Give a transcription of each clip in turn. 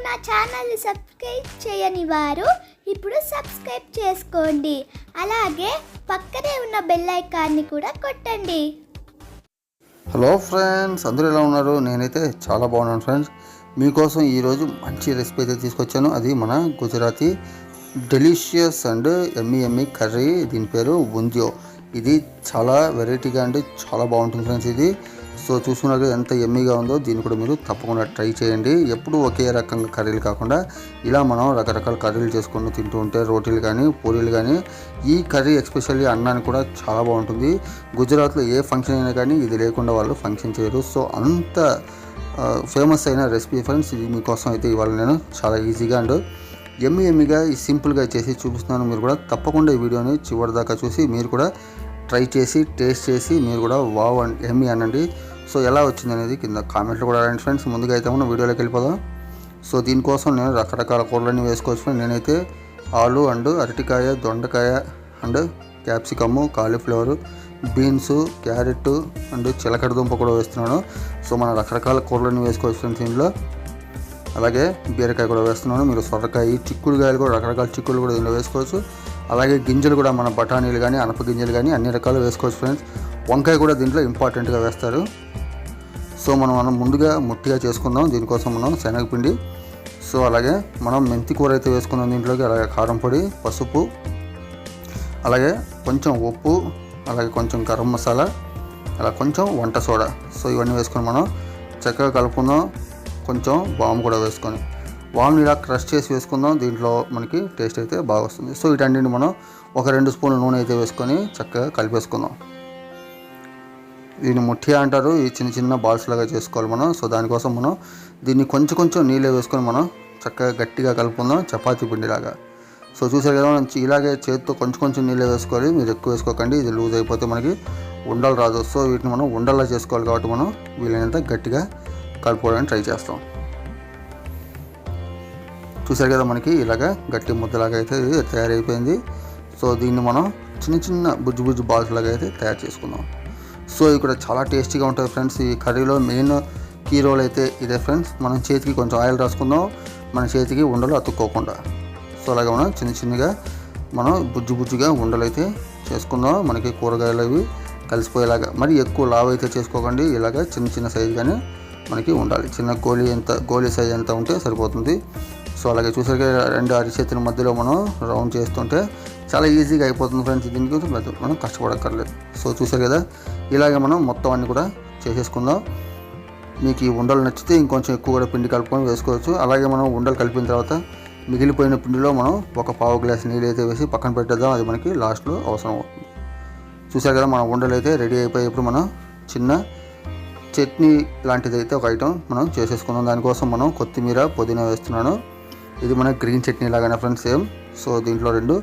నా ఛానల్ని సబ్స్క్రైబ్ చేయని వారు ఇప్పుడు సబ్స్క్రైబ్ చేసుకోండి. అలాగే పక్కనే ఉన్న బెల్ ఐకాన్ని కూడా కొట్టండి. హలో ఫ్రెండ్స్, అందరూ ఎలా ఉన్నారు? నేనైతే చాలా బాగున్నాను ఫ్రెండ్స్. మీకోసం ఈరోజు మంచి రెసిపీ అయితే తీసుకొచ్చాను. అది మన Gujarati delicious and Emmy curry. దీని పేరు బుందియో. ఇది చాలా వెరైటీగా అంటే చాలా బాగుంటుంది ఫ్రెండ్స్. ఇది సో చూసుకున్నాక ఎంత ఎమ్మీగా ఉందో దీన్ని కూడా మీరు తప్పకుండా ట్రై చేయండి. ఎప్పుడు ఒకే రకంగా కర్రీలు కాకుండా ఇలా మనం రకరకాల కర్రీలు చేసుకొని తింటూ ఉంటే రోటీలు కానీ పూరీలు కానీ, ఈ కర్రీ ఎస్పెషల్లీ అన్నానికి కూడా చాలా బాగుంటుంది. గుజరాత్లో ఏ ఫంక్షన్ అయినా కానీ ఇది లేకుండా వాళ్ళు ఫంక్షన్ చేయరు. సో అంత ఫేమస్ అయిన రెసిపీ ఫ్రెండ్స్. ఇది మీకోసం అయితే ఇవాళ నేను చాలా ఈజీగా అండ్ ఎమ్మీగా సింపుల్గా చేసి చూపిస్తున్నాను. మీరు కూడా తప్పకుండా ఈ వీడియోని చివరి దాకా చూసి మీరు కూడా ట్రై చేసి టేస్ట్ చేసి మీరు కూడా వావ్ అండ్ ఎమ్మీ అనండి. సో ఎలా వచ్చింది అనేది కింద కామెంట్లో కూడా రాయండి ఫ్రెండ్స్. ముందుగా అయితే మనం వీడియోలోకి వెళ్ళిపోదాం. సో దీనికోసం నేను రకరకాల కూరలన్నీ వేసుకోవచ్చు ఫ్రెండ్స్. నేనైతే ఆలు అండ్ అరటికాయ, దొండకాయ and capsicum, cauliflower, beans, carrot and చిలకడ దుంప కూడా వేస్తున్నాను. సో మనం రకరకాల కూరలన్నీ వేసుకోవచ్చు ఫ్రెండ్స్ దీనిలో. అలాగే బీరకాయ కూడా వేస్తున్నాను. మీరు సొరకాయ, చిక్కుడుకాయలు కూడా రకరకాల చిక్కులు కూడా దీనిలో వేసుకోవచ్చు. అలాగే గింజలు కూడా మన బఠానీలు కానీ అనప గింజలు కానీ అన్ని రకాలు వేసుకోవచ్చు ఫ్రెండ్స్. వంకాయ కూడా దీంట్లో ఇంపార్టెంట్గా వేస్తారు. సో మనం ముందుగా ముట్టిగా చేసుకుందాం. దీనికోసం మనం శనగపిండి, సో అలాగే మనం మెంతి కూర అయితే వేసుకుందాం దీంట్లోకి. అలాగే కారం పొడి, పసుపు, అలాగే కొంచెం ఉప్పు, అలాగే కొంచెం గరం మసాలా, అలా కొంచెం వంట సోడా. సో ఇవన్నీ వేసుకొని మనం చక్కగా కలుపుకుందాం. కొంచెం వాము కూడా వేసుకొని వాముని ఇలా క్రష్ చేసి వేసుకుందాం. దీంట్లో మనకి టేస్ట్ అయితే బాగా వస్తుంది. సో వీటన్నింటిని మనం ఒక 2 స్పూన్ల నూనె అయితే వేసుకొని చక్కగా కలిపేసుకుందాం. దీన్ని ముఠియా అంటారు. ఈ చిన్న చిన్న బాల్స్ లాగా చేసుకోవాలి మనం. సో దానికోసం మనం దీన్ని కొంచెం నీళ్ళే వేసుకొని మనం చక్కగా గట్టిగా కలుపుకుందాం, చపాతీ పిండిలాగా. సో చూసారు కదా, మనం ఇలాగే చేతితో కొంచెం నీళ్ళే వేసుకోవాలి. మీరు ఎక్కువ వేసుకోకండి, ఇది లూజ్ అయిపోతే మనకి ఉండలు రాదు. సో వీటిని మనం ఉండల్లా చేసుకోవాలి కాబట్టి మనం వీలైనంత గట్టిగా కలుపుకోవడానికి ట్రై చేస్తాం. చూసారు కదా, మనకి ఇలాగ గట్టి ముద్దలాగా అయితే తయారైపోయింది. సో దీన్ని మనం చిన్న బుజ్జు బాల్స్ లాగా అయితే తయారు చేసుకుందాం. సో ఇది కూడా చాలా టేస్టీగా ఉంటుంది ఫ్రెండ్స్. ఈ కర్రీలో మెయిన్ కీ రోల్ అయితే ఇదే ఫ్రెండ్స్. మనం చేతికి కొంచెం ఆయిల్ రాసుకుందాం, మన చేతికి ఉండలు అతుక్కోకుండా. సో అలాగే మనం చిన్నగా మనం బుజ్జుగా ఉండలు అయితే చేసుకుందాం. మనకి కూరగాయలు అవి కలిసిపోయేలాగా. మరి ఎక్కువ లావు అయితే చేసుకోకండి. ఇలాగ చిన్న సైజుగానే మనకి ఉండాలి. చిన్న గోళీ సైజ్ ఎంత ఉంటే సరిపోతుంది. సో అలాగే చూసారుగా, 2 అరిచేతుల మధ్యలో మనం రౌండ్ చేస్తుంటే చాలా ఈజీగా అయిపోతుంది ఫ్రెండ్స్. దీనికి మనం కష్టపడక్కర్లేదు. సో చూసారు కదా, ఇలాగే మనం మొత్తం అన్నీ కూడా చేసేసుకుందాం. మీకు ఈ ఉండలు నచ్చితే ఇంకొంచెం ఎక్కువ కూడా పిండి కలుపుకొని వేసుకోవచ్చు. అలాగే మనం ఉండలు కలిపిన తర్వాత మిగిలిపోయిన పిండిలో మనం ఒక పావు గ్లాస్ నీళ్ళు అయితే వేసి పక్కన పెట్టేద్దాం. అది మనకి లాస్ట్లో అవసరం అవుతుంది. చూసారు కదా, మన ఉండలు అయితే రెడీ అయిపోయేప్పుడు మనం చిన్న చట్నీ లాంటిది అయితే ఒక ఐటెం మనం చేసేసుకుందాం. దానికోసం మనం కొత్తిమీర, పుదీనా వేస్తున్నాను. ఇది మన గ్రీన్ చట్నీ లాగానే ఫ్రెండ్స్ సేమ్. సో దీంట్లో 2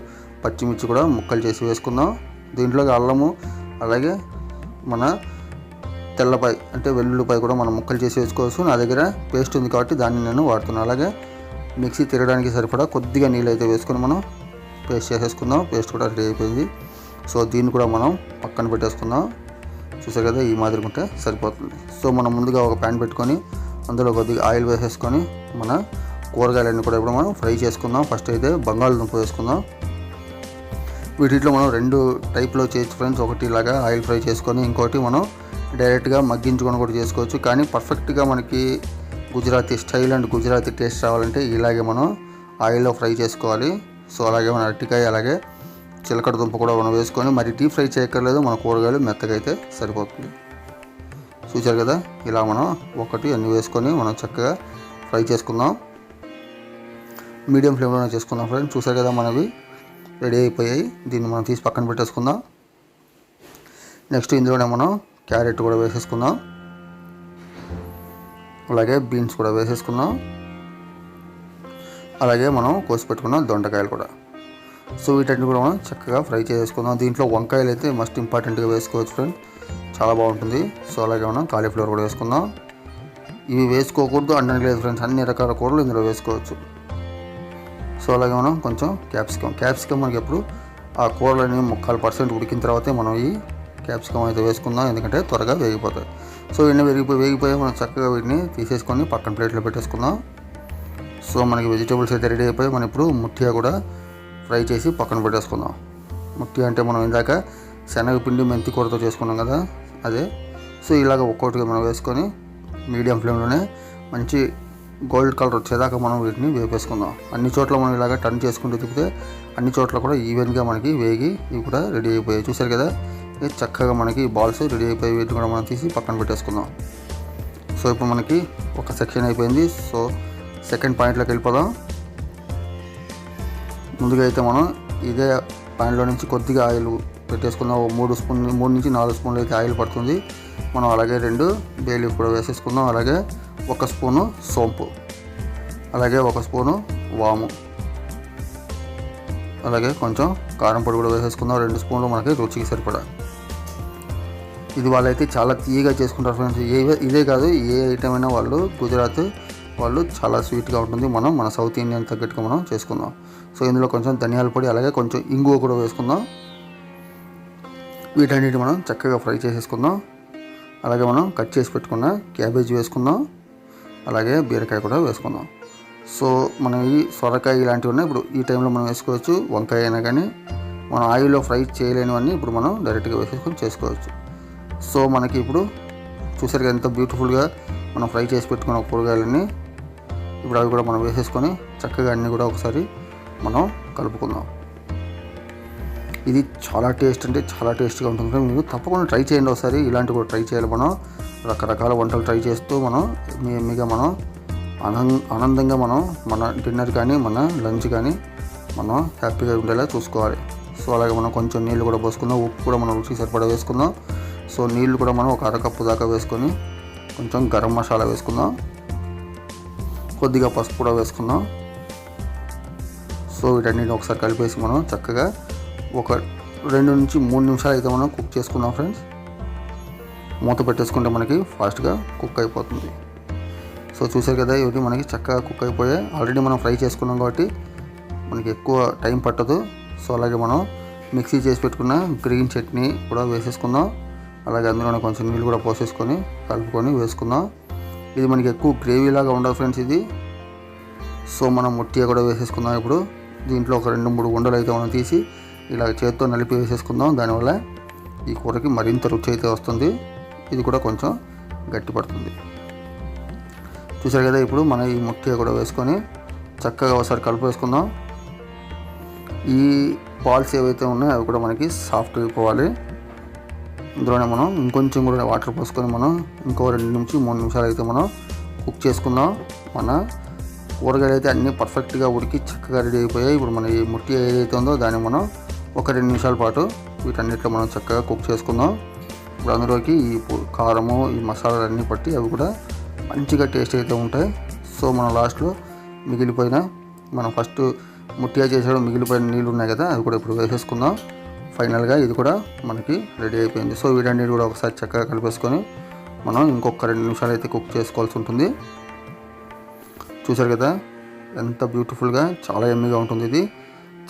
పచ్చిమిర్చి కూడా ముక్కలు చేసి వేసుకుందాం. దీంట్లోకి అల్లము, అలాగే మన తెల్లపాయ అంటే వెల్లుల్లిపాయ కూడా మనం ముక్కలు చేసి వేసుకోవచ్చు. నా దగ్గర పేస్ట్ ఉంది కాబట్టి దాన్ని నేను వాడుతున్నాను. అలాగే మిక్సీ తిరగడానికి సరిపడా కొద్దిగా నీళ్ళు అయితే వేసుకొని మనం పేస్ట్ చేసేసుకుందాం. పేస్ట్ కూడా రెడీ అయిపోయింది. సో దీన్ని కూడా మనం పక్కన పెట్టేసుకుందాం. చూసారు కదా, ఈ మాదిరిగా ఉంటే సరిపోతుంది. సో మనం ముందుగా ఒక ప్యాన్ పెట్టుకొని అందులో కొద్దిగా ఆయిల్ వేసేసుకొని మన కూరగాయలన్నీ కూడా ఇప్పుడు మనం ఫ్రై చేసుకుందాం. ఫస్ట్ అయితే బంగాళదుంప వేసుకుందాం. వీటిలో మనం 2 టైప్లో చేయొచ్చు ఫ్రెండ్స్. ఒకటి ఇలాగా ఆయిల్ ఫ్రై చేసుకొని, ఇంకోటి మనం డైరెక్ట్గా మగ్గించుకొని కూడా చేసుకోవచ్చు. కానీ పర్ఫెక్ట్గా మనకి Gujarati style and Gujarati taste రావాలంటే ఇలాగే మనం ఆయిల్లో ఫ్రై చేసుకోవాలి. సో అలాగే మన అరటికాయ, అలాగే చిలకడ దుంప కూడా మనం వేసుకొని మరి డీప్ ఫ్రై చేయక్కర్లేదు. మన కూరగాయలు మెత్తగా అయితే సరిపోతుంది. చూసారు కదా, ఇలా మనం ఒకటి అన్నీ వేసుకొని మనం చక్కగా ఫ్రై చేసుకుందాం. మీడియం ఫ్లేమ్లోనే చేసుకుందాం ఫ్రెండ్స్. చూసారు కదా, మనవి రెడీ అయిపోయాయి. దీన్ని మనం తీసి పక్కన పెట్టేసుకుందాం. నెక్స్ట్ ఇందులోనే మనం క్యారెట్ కూడా వేసేసుకుందాం. అలాగే బీన్స్ కూడా వేసేసుకుందాం. అలాగే మనం కోసి పెట్టుకున్న దొండకాయలు కూడా. సో వీటన్ని కూడా మనం చక్కగా ఫ్రై చేసుకుందాం. దీంట్లో వంకాయలు అయితే మస్ట్ ఇంపార్టెంట్గా వేసుకోవచ్చు ఫ్రెండ్స్, చాలా బాగుంటుంది. సో అలాగే మనం కాలీఫ్లవర్ కూడా వేసుకుందాం. ఇవి వేసుకోకూడదు అనడానికి లేదు ఫ్రెండ్స్, అన్ని రకాల కూరలు ఇందులో వేసుకోవచ్చు. సో అలాగే మనం కొంచెం క్యాప్సికమ్ మనకి ఎప్పుడు ఆ కూరలని 3/4% ఉడికిన తర్వాతే మనం ఈ క్యాప్సికమ్ అయితే వేసుకుందాం, ఎందుకంటే త్వరగా వేగిపోతాయి. సో ఇవన్నీ వేగిపోయి మనం చక్కగా వీటిని తీసేసుకొని పక్కన ప్లేట్లో పెట్టేసుకుందాం. సో మనకి వెజిటేబుల్స్ అయితే రెడీ అయిపోయి మనం ఇప్పుడు ముట్టియా కూడా ఫ్రై చేసి పక్కన పెట్టేసుకుందాం. ముట్టియా అంటే మనం ఇందాక శనగపిండి మెంతి కూరతో చేసుకున్నాం కదా అదే. సో ఇలాగ ఒక్కొక్కటిగా మనం వేసుకొని మీడియం ఫ్లేమ్లోనే మంచి గోల్డ్ కలర్ వచ్చేదాకా మనం వీటిని వేపేసుకుందాం. అన్ని చోట్ల మనం ఇలాగ టర్న్ చేసుకుంటూ తిప్పితే అన్ని చోట్ల కూడా ఈవెన్గా మనకి వేగి ఇవి కూడా రెడీ అయిపోయాయి. చూసారు కదా, ఇది చక్కగా మనకి బాల్స్ రెడీ అయిపోయి వీటిని కూడా మనం తీసి పక్కన పెట్టేసుకుందాం. సో ఇప్పుడు మనకి ఒక సెక్షన్ అయిపోయింది. సో సెకండ్ పాయింట్లోకి వెళ్ళిపోదాం. ముందుగా అయితే మనం ఇదే పాయింట్లో నుంచి కొద్దిగా ఆయిల్ పెట్టేసుకుందాం. 3 నుంచి 4 స్పూన్లు అయితే ఆయిల్ పడుతుంది. మనం అలాగే 2 బే లీఫ్ కూడా వేసేసుకుందాం. అలాగే 1 స్పూను సోంపు, అలాగే 1 స్పూను వాము, అలాగే కొంచెం కారం పొడి కూడా వేసేసుకుందాం. 2 స్పూన్లు మనకి రుచికి సరిపడా. ఇది వాళ్ళైతే చాలా తీయగా చేసుకుంటారు ఫ్రెండ్స్. ఇదే కాదు, ఏ ఐటమ్ అయినా వాళ్ళు గుజరాత్ వాళ్ళు చాలా స్వీట్గా ఉంటుంది. మన సౌత్ ఇండియన్ తగ్గట్టుగా మనం చేసుకుందాం. సో ఇందులో కొంచెం ధనియాల పొడి అలాగే కొంచెం ఇంగువ కూడా వేసుకుందాం. వీటన్నిటి మనం చక్కగా ఫ్రై చేసేసుకుందాం. అలాగే మనం కట్ చేసి పెట్టుకున్న క్యాబేజీ వేసుకుందాం. అలాగే బీరకాయ కూడా వేసుకుందాం. సో మనం ఈ సొరకాయ ఇలాంటివి ఉన్నాయి ఇప్పుడు ఈ టైంలో మనం వేసుకోవచ్చు. వంకాయ అయినా కానీ మనం ఆయిల్లో ఫ్రై చేయలేనివన్నీ ఇప్పుడు మనం డైరెక్ట్గా వేసేసుకొని చేసుకోవచ్చు. సో మనకి ఇప్పుడు చూసారుగా ఎంత బ్యూటిఫుల్గా మనం ఫ్రై చేసి పెట్టుకున్న కూరగాయలన్నీ ఇప్పుడు అవి కూడా మనం వేసేసుకొని చక్కగా అన్నీ కూడా ఒకసారి మనం కలుపుకుందాం. ఇది చాలా టేస్ట్ అంటే చాలా టేస్ట్గా ఉంటుంది. మీరు తప్పకుండా ట్రై చేయండి ఒకసారి. ఇలాంటివి కూడా ట్రై చేయాలి. మనం రకరకాల వంటలు ట్రై చేస్తూ మనం ఎమ్మిగా మనం ఆనందంగా మనం మన డిన్నర్ కానీ మన లంచ్ కానీ మనం హ్యాపీగా ఉండేలా చూసుకోవాలి. సో అలాగే మనం కొంచెం నీళ్ళు కూడా పోసుకుందాం. ఉప్పు కూడా మనం రుచికి సరిపడా వేసుకుందాం. సో నీళ్ళు కూడా మనం ఒక అరకప్పు దాకా వేసుకొని కొంచెం గరం మసాలా వేసుకుందాం. కొద్దిగా పసుపు కూడా వేసుకుందాం. సో వీటన్నిటిని ఒకసారి కలిపేసి మనం చక్కగా ఒక 2 నుంచి 3 నిమిషాలు అయితే మనం కుక్ చేసుకుందాం ఫ్రెండ్స్. మూత పెట్టేసుకుంటే మనకి ఫాస్ట్గా కుక్ అయిపోతుంది. సో చూసారు కదా, ఇవి మనకి చక్కగా కుక్ అయిపోయాయి. ఆల్రెడీ మనం ఫ్రై చేసుకున్నాం కాబట్టి మనకి ఎక్కువ టైం పట్టదు. సో అలాగే మనం మిక్సీ చేసి పెట్టుకున్న గ్రీన్ చట్నీ కూడా వేసేసుకుందాం. అలాగే అందులోనే కొంచెం నీళ్ళు కూడా పోసేసుకొని కలుపుకొని వేసుకుందాం. ఇది మనకి ఎక్కువ గ్రేవీ లాగా ఉండదు ఫ్రెండ్స్ ఇది. సో మనం ముట్టియా కూడా వేసేసుకుందాం. ఇప్పుడు దీంట్లో ఒక 2-3 ఉండలు అయితే మనం తీసి ఇలా చేతితో నలిపి వేసేసుకుందాం. దానివల్ల ఈ కూరకి మరింత రుచి అయితే వస్తుంది. ఇది కూడా కొంచెం గట్టి పడుతుంది. చూసారు కదా, ఇప్పుడు మనం ఈ ముట్టియా కూడా వేసుకొని చక్కగా ఒకసారి కలిపేసుకుందాం. ఈ బాల్స్ ఏవైతే ఉన్నాయో అవి కూడా మనకి సాఫ్ట్ అయిపోవాలి. ఇందులోనే మనం ఇంకొంచెం కూడా వాటర్ పోసుకొని మనం ఇంకో 2 నుంచి 3 నిమిషాలు అయితే మనం కుక్ చేసుకుందాం. మన కూరగాయలు అయితే అన్నీ పర్ఫెక్ట్గా ఉడికి చక్కగా రెడీ అయిపోయాయి. ఇప్పుడు మన ఈ ముట్టియా ఏదైతే ఉందో దాన్ని మనం ఒక 2 నిమిషాల పాటు వీటన్నిటిలో మనం చక్కగా కుక్ చేసుకుందాం. ఇప్పుడు అందులోకి ఈ కారము ఈ మసాలాలన్నీ పట్టి అవి కూడా మంచిగా టేస్ట్ అయితే ఉంటాయి. సో మనం లాస్ట్లో మిగిలిపోయిన మనం ఫస్ట్ ముట్టియా చేసేటప్పుడు మిగిలిపోయిన నీళ్ళు ఉన్నాయి కదా అవి కూడా ఇప్పుడు వేసేసుకుందాం. ఫైనల్గా ఇది కూడా మనకి రెడీ అయిపోయింది. సో వీటన్నిటి కూడా ఒకసారి చక్కగా కలిపేసుకొని మనం ఇంకొక 2 నిమిషాలు అయితే కుక్ చేసుకోవాల్సి ఉంటుంది. చూసారు కదా ఎంత బ్యూటిఫుల్గా చాలా ఎమ్మీగా ఉంటుంది. ఇది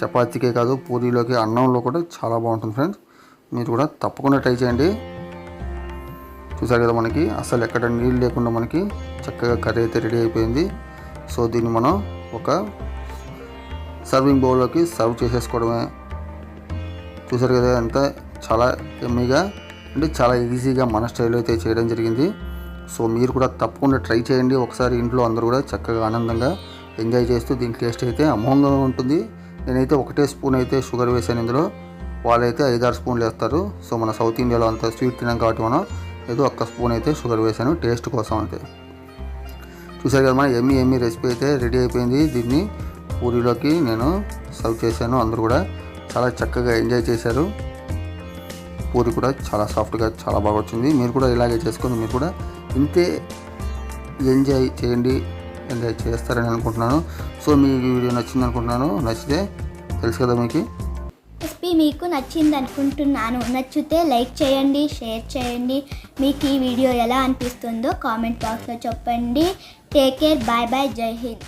చపాతీకే కాదు పూరీలోకి అన్నంలో కూడా చాలా బాగుంటుంది ఫ్రెండ్స్. మీరు కూడా తప్పకుండా ట్రై చేయండి. చూసారు కదా, మనకి అసలు ఎక్కడ నీళ్ళు లేకుండా మనకి చక్కగా కర్రీ అయితే రెడీ అయిపోయింది. సో దీన్ని మనం ఒక సర్వింగ్ బౌల్లోకి సర్వ్ చేసేసుకోవడమే. చూసారు కదా ఎంత చాలా ఎమ్మీగా అంటే చాలా ఈజీగా మన స్టైల్లో అయితే చేయడం జరిగింది. సో మీరు కూడా తప్పకుండా ట్రై చేయండి ఒకసారి. ఇంట్లో అందరూ కూడా చక్కగా ఆనందంగా ఎంజాయ్ చేస్తూ దీని టేస్ట్ అయితే అమోఘంగా ఉంటుంది. నేనైతే 1 స్పూన్ అయితే షుగర్ వేసాను. ఇందులో వాళ్ళైతే 5-6 స్పూన్లు వేస్తారు. సో మన సౌత్ ఇండియాలో అంత స్వీట్ తినాం కాబట్టి మనం ఏదో 1 స్పూన్ అయితే షుగర్ వేసాను టేస్ట్ కోసం అంతే. చూసారు కదా, మన ఎమ్మీ రెసిపీ అయితే రెడీ అయిపోయింది. దీన్ని పూరీలోకి నేను సర్వ్ చేశాను. అందరూ కూడా చాలా చక్కగా ఎంజాయ్ చేశారు. పూరి కూడా చాలా సాఫ్ట్గా చాలా బాగా వచ్చింది. మీరు కూడా ఇలాగే చేసుకొని మీరు కూడా ఇంతే ఎంజాయ్ చేయండి, ఎంజాయ్ చేస్తారని అనుకుంటున్నాను. సో మీకు వీడియో నచ్చింది అనుకుంటున్నాను. నచ్చితే తెలుసు కదా మీకు రెసిపీ మీకు నచ్చింది అనుకుంటున్నాను. నచ్చితే లైక్ చేయండి, షేర్ చేయండి. మీకు ఈ వీడియో ఎలా అనిపిస్తుందో కామెంట్ బాక్స్లో చెప్పండి. టేక్ కేర్, బాయ్ బాయ్, జై హింద్.